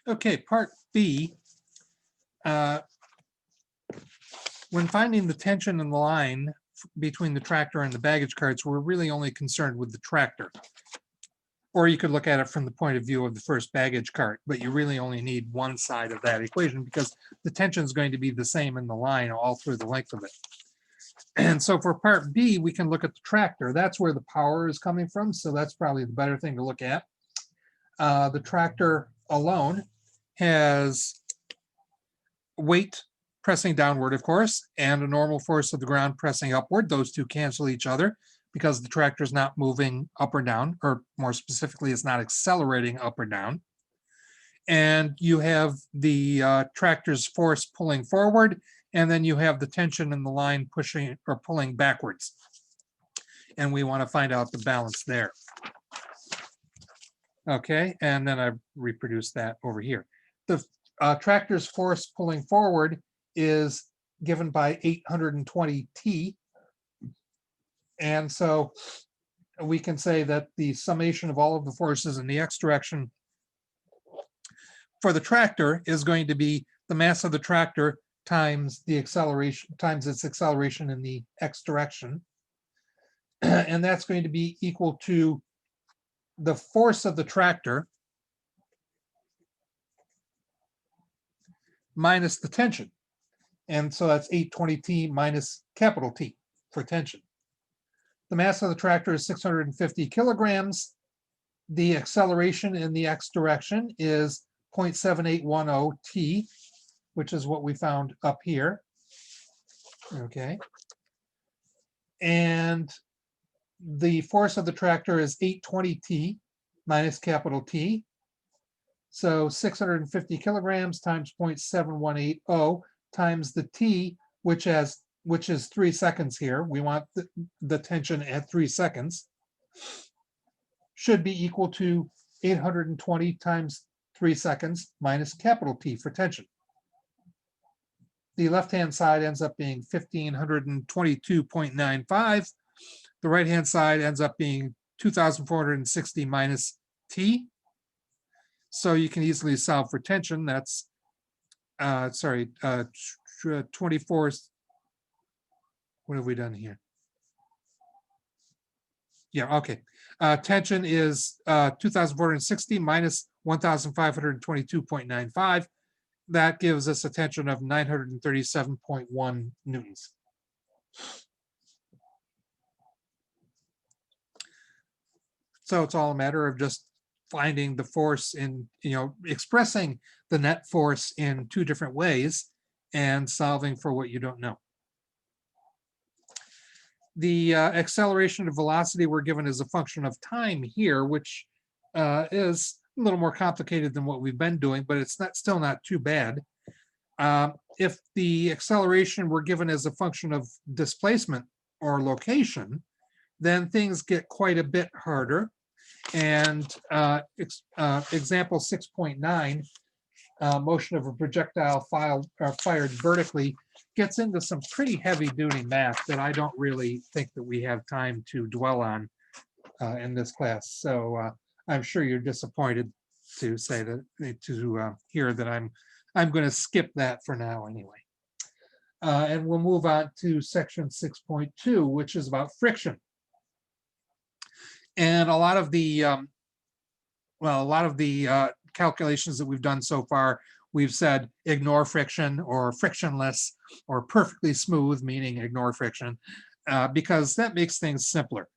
Okay, part B. When finding the tension in the line between the tractor and the baggage carts, we're really only concerned with the tractor. Or you could look at it from the point of view of the first baggage cart, but you really only need one side of that equation because the tension is going to be the same in the line all through the length of it. And so for part B, we can look at the tractor. That's where the power is coming from. So that's probably the better thing to look at. The tractor alone has weight pressing downward, of course, and a normal force of the ground pressing upward. Those two cancel each other because the tractor is not moving up or down, or more specifically, it's not accelerating up or down. And you have the tractor's force pulling forward, and then you have the tension in the line pushing or pulling backwards. And we want to find out the balance there. Okay, and then I reproduced that over here. The tractor's force pulling forward is given by 820 T. And so we can say that the summation of all of the forces in the x direction for the tractor is going to be the mass of the tractor times the acceleration, times its acceleration in the x direction. And that's going to be equal to the force of the tractor minus the tension. And so that's 820 T minus capital T for tension. The mass of the tractor is 650 kilograms. The acceleration in the x direction is 0.7810 T, which is what we found up here. Okay. And the force of the tractor is 820 T minus capital T. So 650 kilograms times 0.7180 times the T, which is 3 seconds here. We want the tension at 3 seconds, should be equal to 820 times 3 seconds minus capital T for tension. The left-hand side ends up being 1,522.95. The right-hand side ends up being 2,460 minus T. So you can easily solve for tension. That's 24. What have we done here? Yeah, okay. Tension is 2,460 minus 1,522.95. That gives us a tension of 937.1 newtons. So it's all a matter of just finding the force in, expressing the net force in two different ways and solving for what you don't know. The acceleration of velocity we're given as a function of time here, which is a little more complicated than what we've been doing, but it's still not too bad. If the acceleration were given as a function of displacement or location, then things get quite a bit harder. And example 6.9, motion of a projectile fired vertically, gets into some pretty heavy duty math that I don't really think that we have time to dwell on in this class. So I'm sure you're disappointed to say that, to hear that I'm going to skip that for now anyway. And we'll move on to section 6.2, which is about friction. And a lot of the calculations that we've done so far, we've said ignore friction or frictionless or perfectly smooth, meaning ignore friction, because that makes things simpler.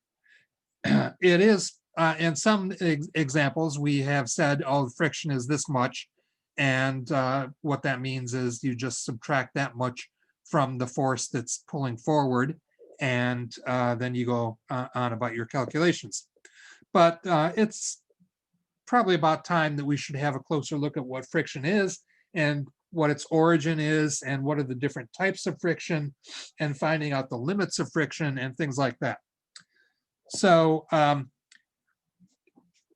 It is, in some examples, we have said, oh, friction is this much. And what that means is you just subtract that much from the force that's pulling forward. And then you go on about your calculations. But it's probably about time that we should have a closer look at what friction is and what its origin is and what are the different types of friction and finding out the limits of friction and things like that. So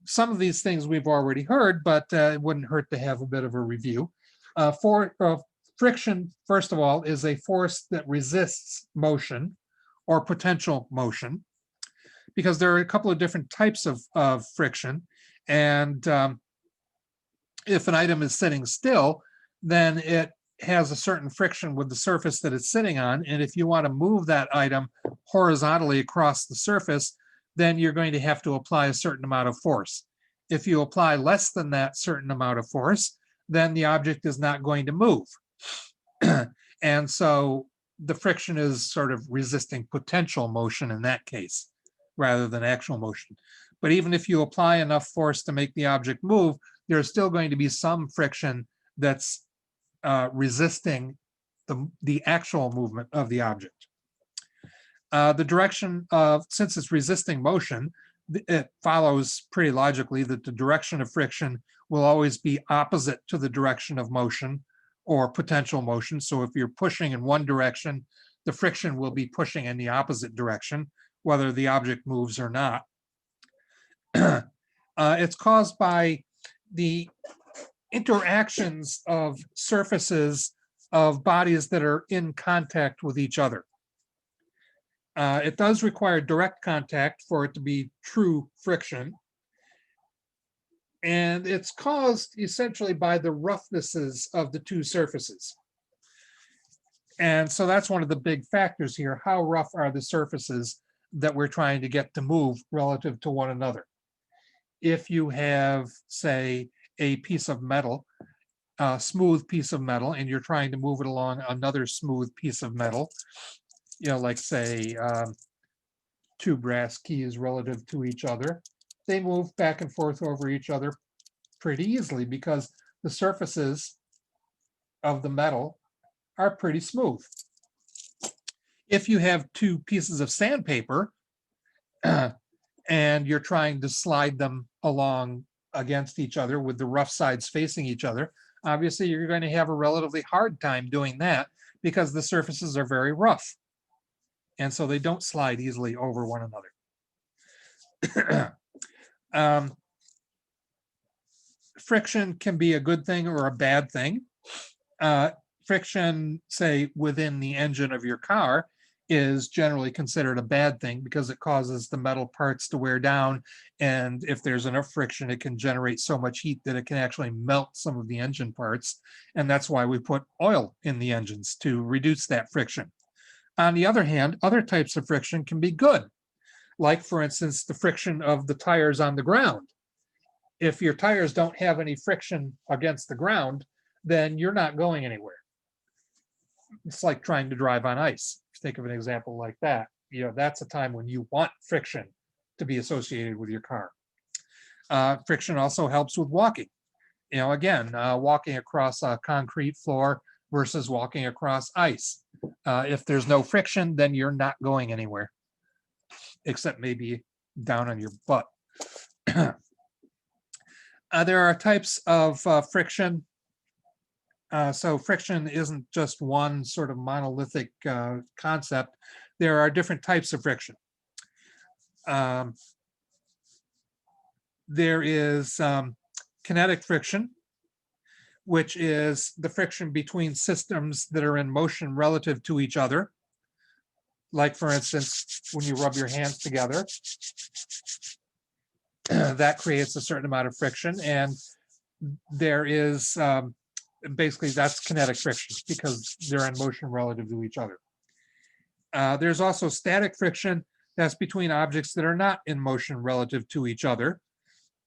some of these things we've already heard, but it wouldn't hurt to have a bit of a review. Friction, first of all, is a force that resists motion or potential motion, because there are a couple of different types of friction. And if an item is sitting still, then it has a certain friction with the surface that it's sitting on. And if you want to move that item horizontally across the surface, then you're going to have to apply a certain amount of force. If you apply less than that certain amount of force, then the object is not going to move. And so the friction is sort of resisting potential motion in that case, rather than actual motion. But even if you apply enough force to make the object move, there's still going to be some friction that's resisting the actual movement of the object. The direction of, since it's resisting motion, it follows pretty logically that the direction of friction will always be opposite to the direction of motion or potential motion. So if you're pushing in one direction, the friction will be pushing in the opposite direction, whether the object moves or not. It's caused by the interactions of surfaces of bodies that are in contact with each other. It does require direct contact for it to be true friction. And it's caused essentially by the roughnesses of the two surfaces. And so that's one of the big factors here. How rough are the surfaces that we're trying to get to move relative to one another? If you have, say, a piece of metal, a smooth piece of metal, and you're trying to move it along another smooth piece of metal, you know, like say two brass keys relative to each other, they move back and forth over each other pretty easily because the surfaces of the metal are pretty smooth. If you have two pieces of sandpaper and you're trying to slide them along against each other with the rough sides facing each other, obviously you're going to have a relatively hard time doing that because the surfaces are very rough. And so they don't slide easily over one another. Friction can be a good thing or a bad thing. Friction, say, within the engine of your car is generally considered a bad thing because it causes the metal parts to wear down. And if there's enough friction, it can generate so much heat that it can actually melt some of the engine parts. And that's why we put oil in the engines, to reduce that friction. On the other hand, other types of friction can be good. Like, for instance, the friction of the tires on the ground. If your tires don't have any friction against the ground, then you're not going anywhere. It's like trying to drive on ice. Think of an example like that. You know, that's a time when you want friction to be associated with your car. Friction also helps with walking. You know, again, walking across a concrete floor versus walking across ice. If there's no friction, then you're not going anywhere, except maybe down on your butt. There are types of friction. So friction isn't just one sort of monolithic concept. There are different types of friction. There is kinetic friction, which is the friction between systems that are in motion relative to each other. Like, for instance, when you rub your hands together, that creates a certain amount of friction. And there is, basically, that's kinetic friction because they're in motion relative to each other. There's also static friction that's between objects that are not in motion relative to each other,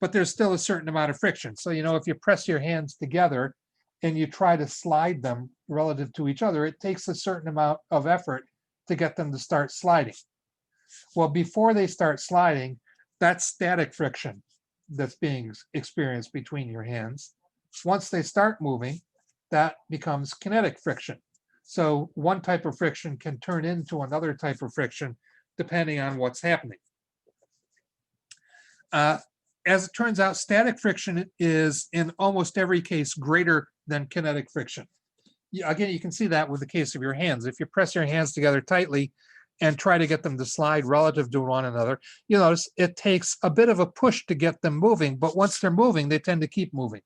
but there's still a certain amount of friction. So, you know, if you press your hands together and you try to slide them relative to each other, it takes a certain amount of effort to get them to start sliding. Well, before they start sliding, that's static friction that's being experienced between your hands. Once they start moving, that becomes kinetic friction. So one type of friction can turn into another type of friction depending on what's happening. As it turns out, static friction is in almost every case greater than kinetic friction. Again, you can see that with the case of your hands. If you press your hands together tightly and try to get them to slide relative to one another, you notice it takes a bit of a push to get them moving, but once they're moving, they tend to keep moving.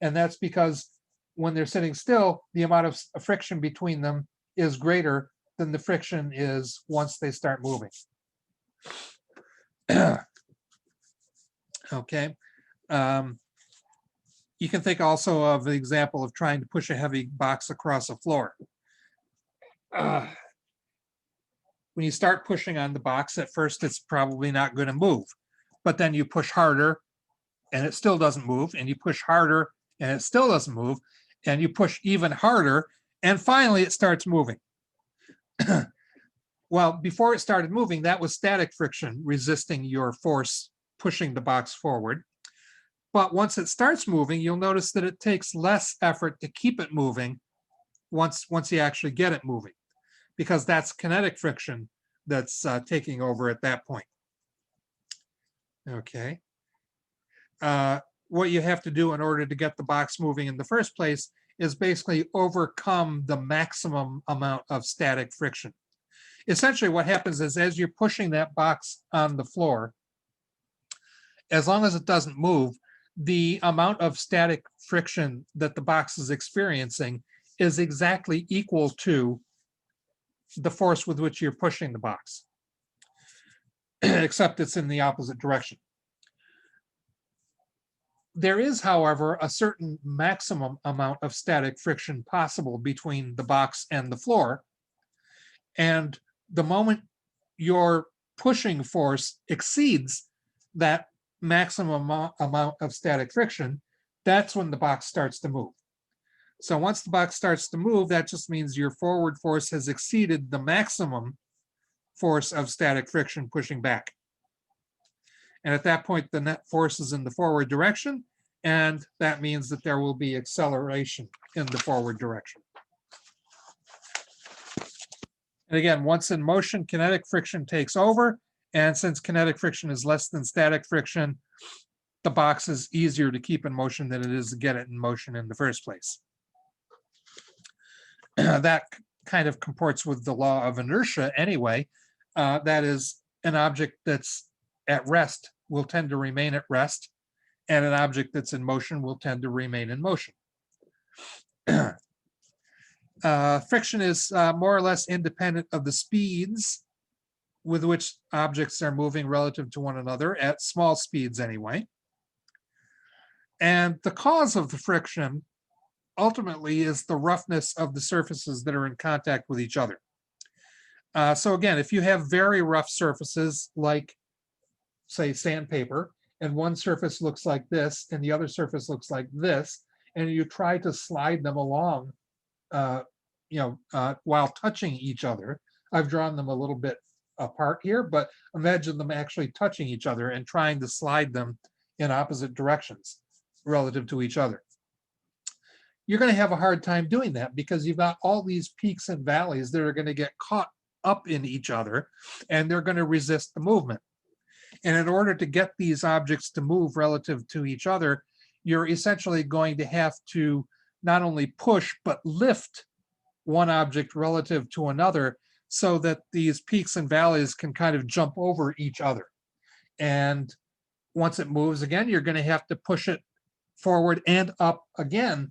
And that's because when they're sitting still, the amount of friction between them is greater than the friction is once they start moving. Okay. You can think also of the example of trying to push a heavy box across a floor. When you start pushing on the box, at first it's probably not going to move, but then you push harder and it still doesn't move, and you push harder and it still doesn't move, and you push even harder, and finally it starts moving. Well, before it started moving, that was static friction resisting your force pushing the box forward. But once it starts moving, you'll notice that it takes less effort to keep it moving once you actually get it moving, because that's kinetic friction that's taking over at that point. Okay. What you have to do in order to get the box moving in the first place is basically overcome the maximum amount of static friction. Essentially, what happens is as you're pushing that box on the floor, as long as it doesn't move, the amount of static friction that the box is experiencing is exactly equal to the force with which you're pushing the box, except it's in the opposite direction. There is, however, a certain maximum amount of static friction possible between the box and the floor. And the moment your pushing force exceeds that maximum amount of static friction, that's when the box starts to move. So once the box starts to move, that just means your forward force has exceeded the maximum force of static friction pushing back. And at that point, the net force is in the forward direction, and that means that there will be acceleration in the forward direction. And again, once in motion, kinetic friction takes over. And since kinetic friction is less than static friction, the box is easier to keep in motion than it is to get it in motion in the first place. That kind of comports with the law of inertia anyway. That is, an object that's at rest will tend to remain at rest, and an object that's in motion will tend to remain in motion. Friction is more or less independent of the speeds with which objects are moving relative to one another, at small speeds anyway. And the cause of the friction ultimately is the roughness of the surfaces that are in contact with each other. So again, if you have very rough surfaces like, say, sandpaper, and one surface looks like this and the other surface looks like this, and you try to slide them along while touching each other. I've drawn them a little bit apart here, but imagine them actually touching each other and trying to slide them in opposite directions relative to each other. You're going to have a hard time doing that because you've got all these peaks and valleys that are going to get caught up in each other, and they're going to resist the movement. And in order to get these objects to move relative to each other, you're essentially going to have to not only push, but lift one object relative to another so that these peaks and valleys can kind of jump over each other. And once it moves again, you're going to have to push it forward and up again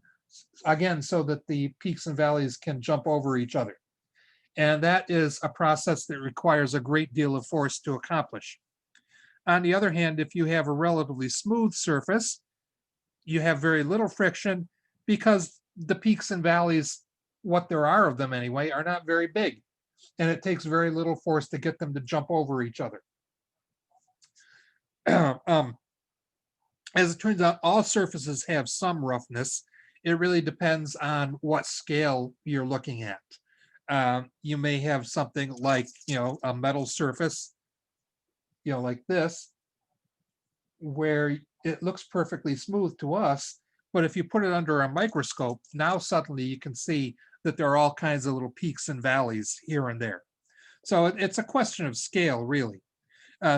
so that the peaks and valleys can jump over each other. And that is a process that requires a great deal of force to accomplish. On the other hand, if you have a relatively smooth surface, you have very little friction because the peaks and valleys, what there are of them anyway, are not very big. And it takes very little force to get them to jump over each other. As it turns out, all surfaces have some roughness. It really depends on what scale you're looking at. You may have something like, a metal surface, like this, where it looks perfectly smooth to us, but if you put it under a microscope, now suddenly you can see that there are all kinds of little peaks and valleys here and there. So it's a question of scale, really.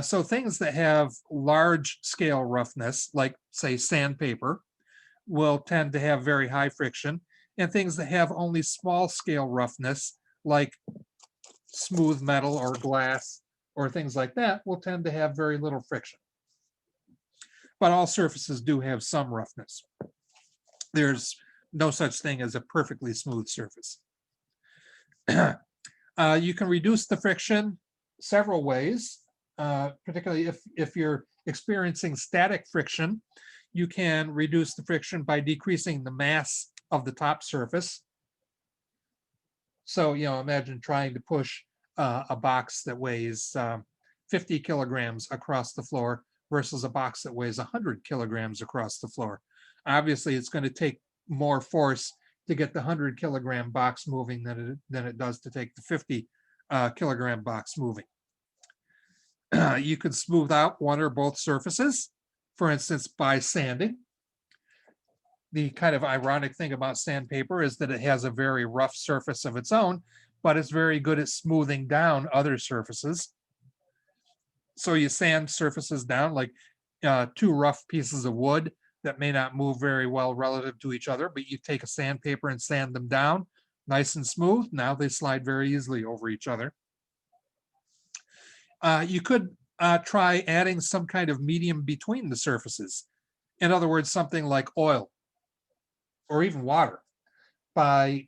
So things that have large scale roughness, like say sandpaper, will tend to have very high friction, and things that have only small scale roughness, like smooth metal or glass or things like that, will tend to have very little friction. But all surfaces do have some roughness. There's no such thing as a perfectly smooth surface. You can reduce the friction several ways, particularly if you're experiencing static friction. you can reduce the friction by decreasing the mass of the top surface. So, imagine trying to push a box that weighs 50 kilograms across the floor versus a box that weighs 100 kilograms across the floor. Obviously, it's going to take more force to get the 100-kilogram box moving than it does to take the 50-kilogram box moving. You could smooth out one or both surfaces, for instance, by sanding. The kind of ironic thing about sandpaper is that it has a very rough surface of its own, but it's very good at smoothing down other surfaces. So you sand surfaces down like two rough pieces of wood that may not move very well relative to each other, but you take a sandpaper and sand them down nice and smooth. Now they slide very easily over each other. You could try adding some kind of medium between the surfaces. In other words, something like oil or even water. By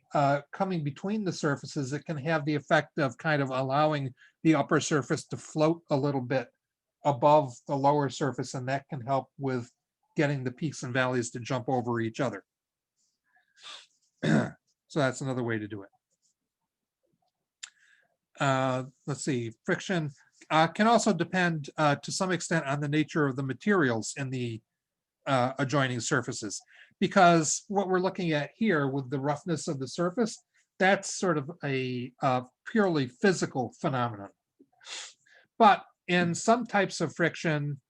coming between the surfaces, it can have the effect of kind of allowing the upper surface to float a little bit above the lower surface, and that can help with getting the peaks and valleys to jump over each other. So that's another way to do it. Let's see, friction can also depend to some extent on the nature of the materials in the adjoining surfaces, because what we're looking at here with the roughness of the surface, that's sort of a purely physical phenomenon. But in some types of friction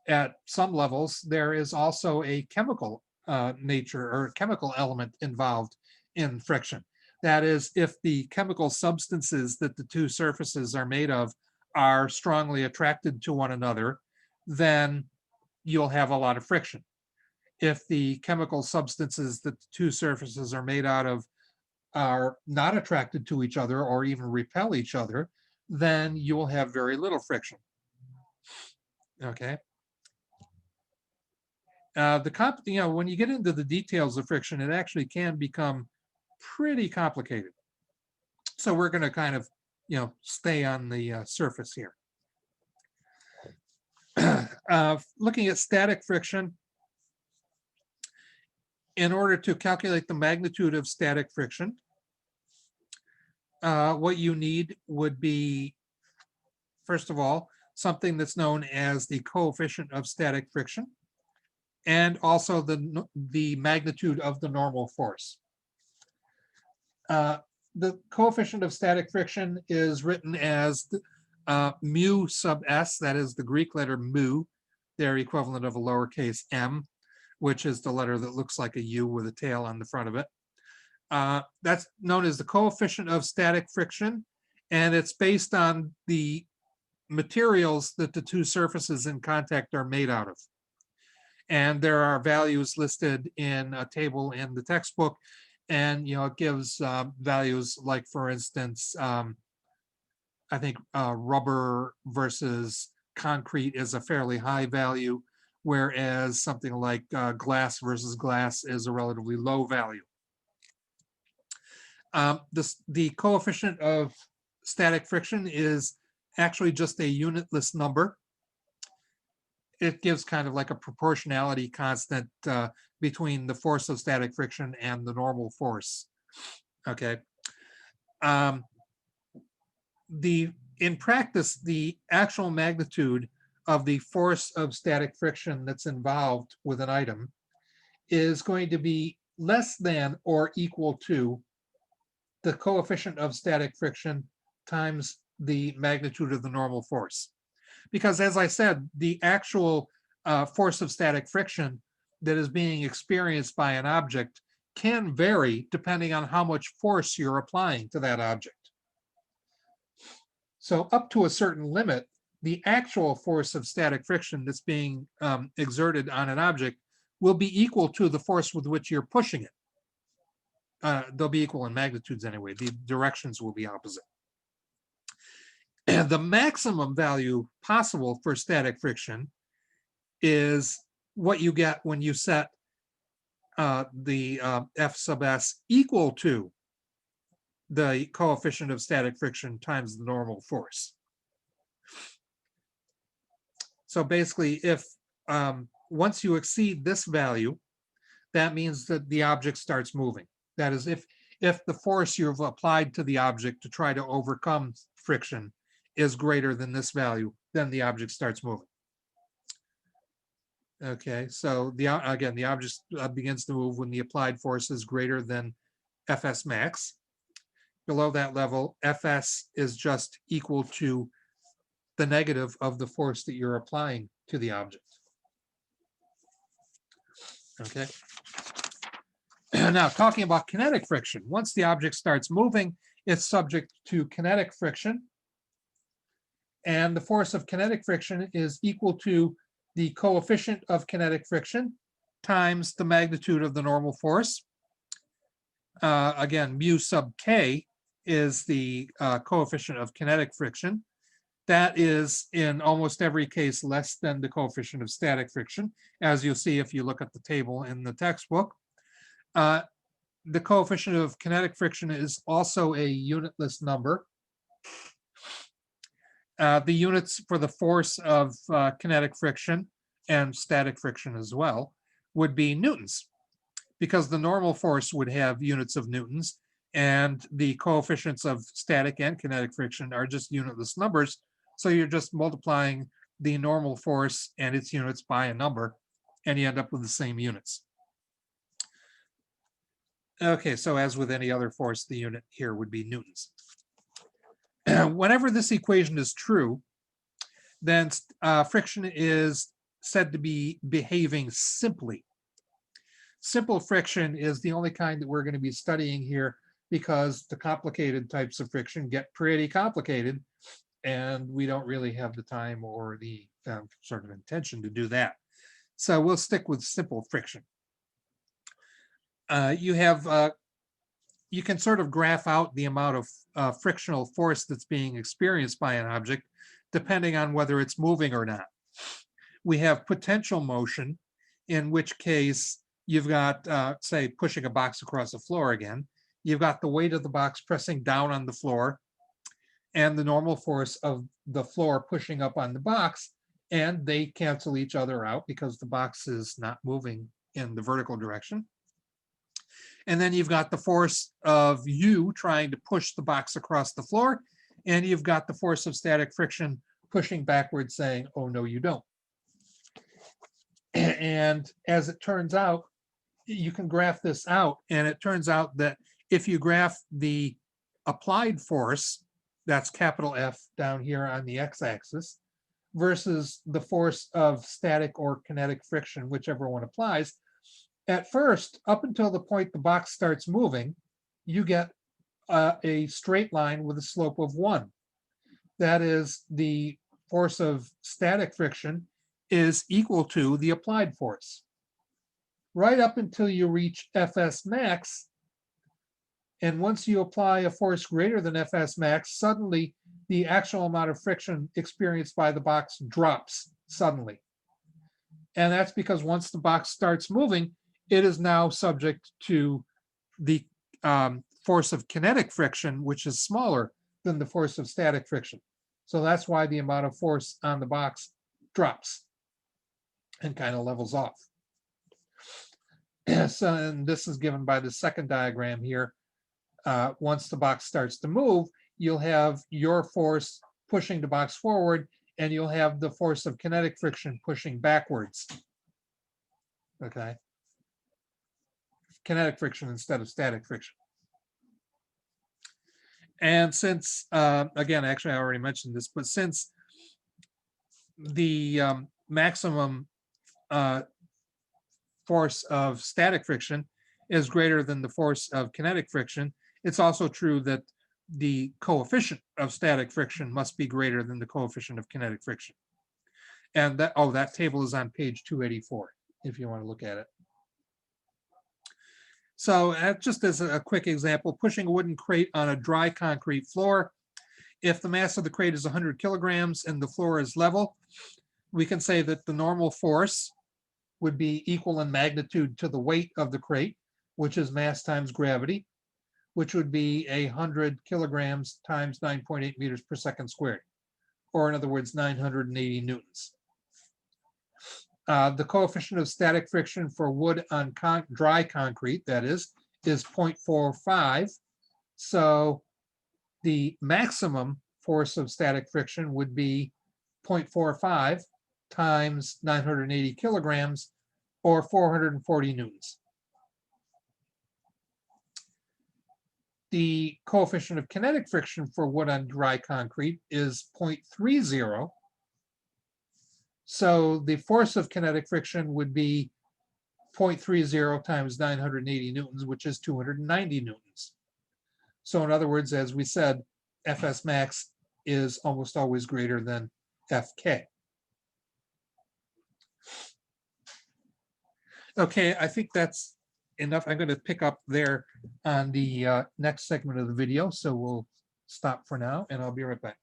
at some levels, there is also a chemical nature or chemical element involved in friction. That is, if the chemical substances that the two surfaces are made of are strongly attracted to one another, then you'll have a lot of friction. If the chemical substances that the two surfaces are made out of are not attracted to each other or even repel each other, then you will have very little friction. Okay. When you get into the details of friction, it actually can become pretty complicated. So we're going to kind of, stay on the surface here. Looking at static friction, in order to calculate the magnitude of static friction, what you need would be, first of all, something that's known as the coefficient of static friction, and also the magnitude of the normal force. The coefficient of static friction is written as mu sub s, that is the Greek letter mu, their equivalent of a lowercase m, which is the letter that looks like a U with a tail on the front of it. That's known as the coefficient of static friction, and it's based on the materials that the two surfaces in contact are made out of. And there are values listed in a table in the textbook, and it gives values like, for instance, I think rubber versus concrete is a fairly high value, whereas something like glass versus glass is a relatively low value. The coefficient of static friction is actually just a unitless number. It gives kind of like a proportionality constant between the force of static friction and the normal force. Okay. In practice, the actual magnitude of the force of static friction that's involved with an item is going to be less than or equal to the coefficient of static friction times the magnitude of the normal force. Because as I said, the actual force of static friction that is being experienced by an object can vary depending on how much force you're applying to that object. So up to a certain limit, the actual force of static friction that's being exerted on an object will be equal to the force with which you're pushing it. They'll be equal in magnitudes anyway. The directions will be opposite. And the maximum value possible for static friction is what you get when you set the F sub s equal to the coefficient of static friction times the normal force. So basically, if once you exceed this value, that means that the object starts moving. That is, if the force you've applied to the object to try to overcome friction is greater than this value, then the object starts moving. Okay, so again, the object begins to move when the applied force is greater than Fs max. Below that level, Fs is just equal to the negative of the force that you're applying to the object. Okay. Now, talking about kinetic friction, once the object starts moving, it's subject to kinetic friction. And the force of kinetic friction is equal to the coefficient of kinetic friction times the magnitude of the normal force. Again, mu sub k is the coefficient of kinetic friction. That is, in almost every case, less than the coefficient of static friction, as you'll see if you look at the table in the textbook. The coefficient of kinetic friction is also a unitless number. The units for the force of kinetic friction and static friction as well would be newtons, because the normal force would have units of newtons, and the coefficients of static and kinetic friction are just unitless numbers. So you're just multiplying the normal force and its units by a number, and you end up with the same units. Okay, so as with any other force, the unit here would be newtons. Whenever this equation is true, then friction is said to be behaving simply. Simple friction is the only kind that we're going to be studying here, because the complicated types of friction get pretty complicated, and we don't really have the time or the sort of intention to do that. So we'll stick with simple friction. You can sort of graph out the amount of frictional force that's being experienced by an object, depending on whether it's moving or not. We have potential motion, in which case you've got, say, pushing a box across the floor again. You've got the weight of the box pressing down on the floor, and the normal force of the floor pushing up on the box, and they cancel each other out because the box is not moving in the vertical direction. And then you've got the force of you trying to push the box across the floor, and you've got the force of static friction pushing backwards, saying, oh, no, you don't. And as it turns out, you can graph this out, and it turns out that if you graph the applied force, that's capital F down here on the x-axis, versus the force of static or kinetic friction, whichever one applies, at first, up until the point the box starts moving, you get a straight line with a slope of 1. That is, the force of static friction is equal to the applied force. Right up until you reach Fs max, and once you apply a force greater than Fs max, suddenly the actual amount of friction experienced by the box drops suddenly. And that's because once the box starts moving, it is now subject to the force of kinetic friction, which is smaller than the force of static friction. So that's why the amount of force on the box drops and kind of levels off. So, and this is given by the second diagram here. Once the box starts to move, you'll have your force pushing the box forward, and you'll have the force of kinetic friction pushing backwards. Okay. Kinetic friction instead of static friction. And since, again, actually I already mentioned this, but since the maximum force of static friction is greater than the force of kinetic friction, it's also true that the coefficient of static friction must be greater than the coefficient of kinetic friction. And that, oh, that table is on page 284, if you want to look at it. So just as a quick example, pushing a wooden crate on a dry concrete floor. If the mass of the crate is 100 kilograms and the floor is level, we can say that the normal force would be equal in magnitude to the weight of the crate, which is mass times gravity, which would be 100 kilograms times 9.8 meters per second squared, or in other words, 980 newtons. The coefficient of static friction for wood on dry concrete, that is 0.45. So the maximum force of static friction would be 0.45 times 980 kilograms, or 440 newtons. The coefficient of kinetic friction for wood on dry concrete is 0.30. So the force of kinetic friction would be 0.30 times 980 newtons, which is 290 newtons. So in other words, as we said, Fs max is almost always greater than Fk. Okay, I think that's enough. I'm going to pick up there on the next segment of the video. So we'll stop for now and I'll be right back.